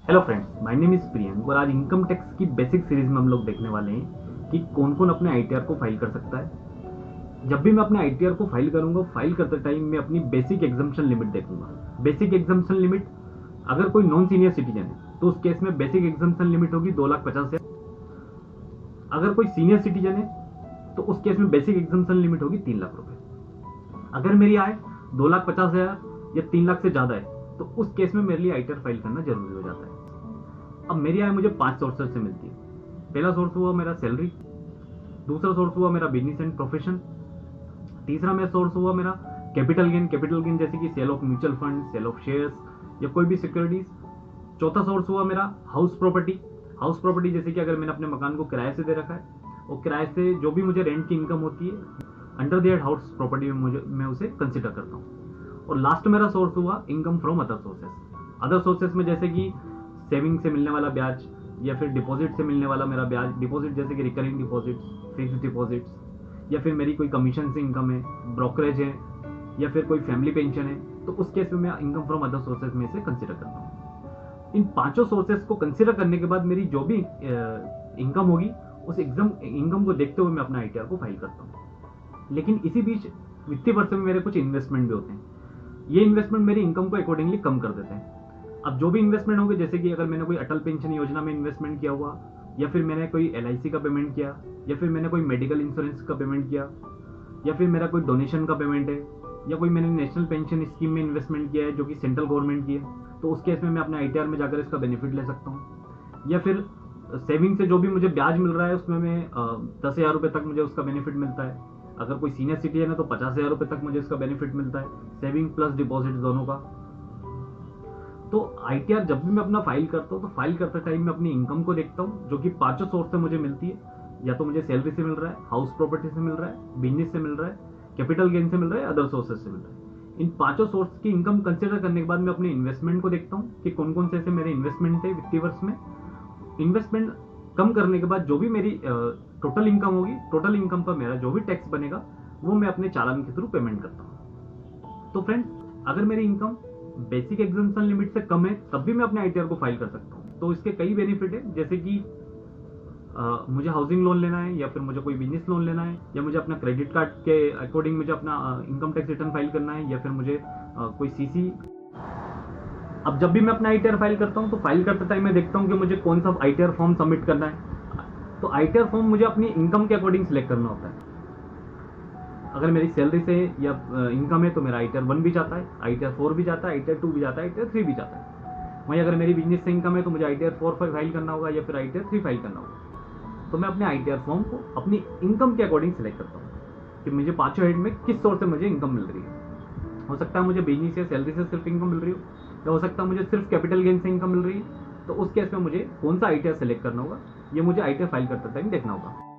Hello friends, my name is Priyank और आज income tax की बेसिक सीरीज में हम लोग देखने वाले हैं कि कौन कौन अपने आईटीआर को फाइल कर सकता है। जब भी मैं अपने आईटीआर को फाइल करूंगा, फाइल करते टाइम मैं अपनी बेसिक एग्जम्पशन लिमिट देखूंगा। बेसिक एग्जम्पशन लिमिट, अगर कोई नॉन सीनियर सिटीजन है तो उस केस में बेसिक एग्जम्पशन लिमिट होगी 2,50,000। अगर कोई सीनियर सिटीजन है तो उस केस में बेसिक एग्जम्पशन लिमिट होगी 3 लाख रुपए। अगर मेरी आय 2,50,000 या 3 लाख से ज्यादा है तो उस केस में मेरे लिए आईटीआर फाइल करना जरूरी हो जाता है। अब मेरी आय मुझे 5 सोर्सेज से मिलती है। पहला सोर्स हुआ मेरा सैलरी, दूसरा सोर्स हुआ मेरा बिजनेस एंड प्रोफेशन, तीसरा मेरा सोर्स हुआ मेरा कैपिटल गेन। कैपिटल गेन जैसे कि sale of mutual fund, sale of shares या कोई भी सिक्योरिटीज। चौथा सोर्स हुआ मेरा हाउस प्रॉपर्टी। हाउस प्रॉपर्टी जैसे कि अगर मैंने अपने मकान को किराए से दे रखा है और किराए से जो भी मुझे रेंट की इनकम होती है अंडर दैट हाउस प्रॉपर्टी में मैं उसे कंसिडर करता हूँ। और लास्ट मेरा सोर्स हुआ income from other sources. Other sources में जैसे कि सेविंग से मिलने वाला ब्याज या फिर डिपॉजिट से मिलने वाला मेरा ब्याज। डिपॉजिट जैसे कि रिकरिंग डिपॉजिट, फिक्स डिपॉजिट्स, या फिर मेरी कोई कमीशन से इनकम है, ब्रोकरेज है, या फिर कोई फैमिली पेंशन है, तो उस केस में मैं इनकम फ्रॉम अदर सोर्सेज में से कंसिडर करता हूँ। इन पांचों सोर्सेज को कंसिडर करने के बाद मेरी जो भी इनकम होगी उस इनकम को देखते हुए मैं अपना आईटीआर को फाइल करता हूँ। लेकिन इसी बीच वित्तीय वर्ष में मेरे कुछ इन्वेस्टमेंट भी होते हैं। ये इन्वेस्टमेंट मेरी इनकम को अकॉर्डिंगली कम कर देते हैं। अब जो भी इन्वेस्टमेंट होंगे, जैसे कि अगर मैंने कोई अटल पेंशन योजना में इन्वेस्टमेंट किया हुआ, या फिर मैंने कोई एलआईसी का पेमेंट किया, या फिर मैंने कोई मेडिकल इंश्योरेंस का पेमेंट किया, या फिर मेरा कोई डोनेशन का पेमेंट है, या कोई मैंने नेशनल पेंशन स्कीम में इन्वेस्टमेंट किया है जो कि सेंट्रल गवर्नमेंट की है, तो उस केस में मैं अपने आईटीआर में जाकर इसका बेनिफिट ले सकता हूँ। या फिर सेविंग से जो भी मुझे ब्याज मिल रहा है उसमें मैं 10,000 रुपये तक मुझे उसका बेनिफिट मिलता है। अगर कोई सीनियर सिटीजन है तो 50,000 रुपये तक मुझे इसका बेनिफिट मिलता है, सेविंग प्लस डिपॉजिट दोनों का। तो आईटीआर जब भी मैं अपना फाइल करता हूँ तो फाइल करते टाइम मैं अपनी इनकम को देखता हूँ जो कि पांचों सोर्स से मुझे मिलती है। या तो मुझे सैलरी से मिल रहा है, हाउस प्रॉपर्टी से मिल रहा है, बिजनेस से मिल रहा है, कैपिटल गेन से मिल रहा है, अदर सोर्सेज से मिल रहा है। इन पांचों सोर्स की इनकम कंसिडर करने के बाद मैं अपने इन्वेस्टमेंट को देखता हूँ कि कौन कौन से ऐसे मेरे इन्वेस्टमेंट है वित्तीय वर्ष में। इन्वेस्टमेंट कम करने के बाद जो भी मेरी टोटल इनकम होगी, टोटल इनकम पर मेरा जो भी टैक्स बनेगा वो मैं अपने चालान के थ्रू पेमेंट करता हूँ। तो फ्रेंड्स, अगर मेरी इनकम बेसिक एग्जम्पशन लिमिट से कम है तब भी मैं अपने आईटीआर को फाइल कर सकता हूँ। तो इसके कई बेनिफिट है, जैसे कि मुझे हाउसिंग लोन लेना है, या फिर मुझे कोई बिजनेस लोन लेना है, या मुझे अपना क्रेडिट कार्ड के अकॉर्डिंग मुझे अपना इनकम टैक्स रिटर्न फाइल करना है, या फिर मुझे कोई सीसी। अब जब भी मैं अपना आईटीआर फाइल करता हूँ तो फाइल करते टाइम मैं देखता हूँ कि मुझे कौन सा आईटीआर फॉर्म सबमिट करना है। तो आईटीआर फॉर्म मुझे अपनी इनकम के अकॉर्डिंग सिलेक्ट करना होता है। अगर मेरी सैलरी से या इनकम है तो मेरा आईटीआर 1 भी जाता है, आईटीआर 4 भी जाता है, आईटीआर 2 भी जाता है, आईटीआर 3 भी जाता है। वहीं अगर मेरी बिजनेस से इनकम है तो मुझे आईटीआर 4 फाइल करना होगा या फिर आईटीआर 3 फाइल करना होगा। तो मैं अपने आईटीआर फॉर्म को अपनी इनकम के अकॉर्डिंग सेलेक्ट करता हूँ कि मुझे पांचों हेड में किस सोर्स से मुझे इनकम मिल रही है। हो सकता है मुझे बिजनेस या सैलरी से सिर्फ इनकम मिल रही हो, या हो सकता है मुझे सिर्फ कैपिटल गेन से इनकम मिल रही है। तो उस केस में मुझे कौन सा आईटीआर सेलेक्ट करना होगा ये मुझे आईटीआर फाइल करते टाइम देखना होगा।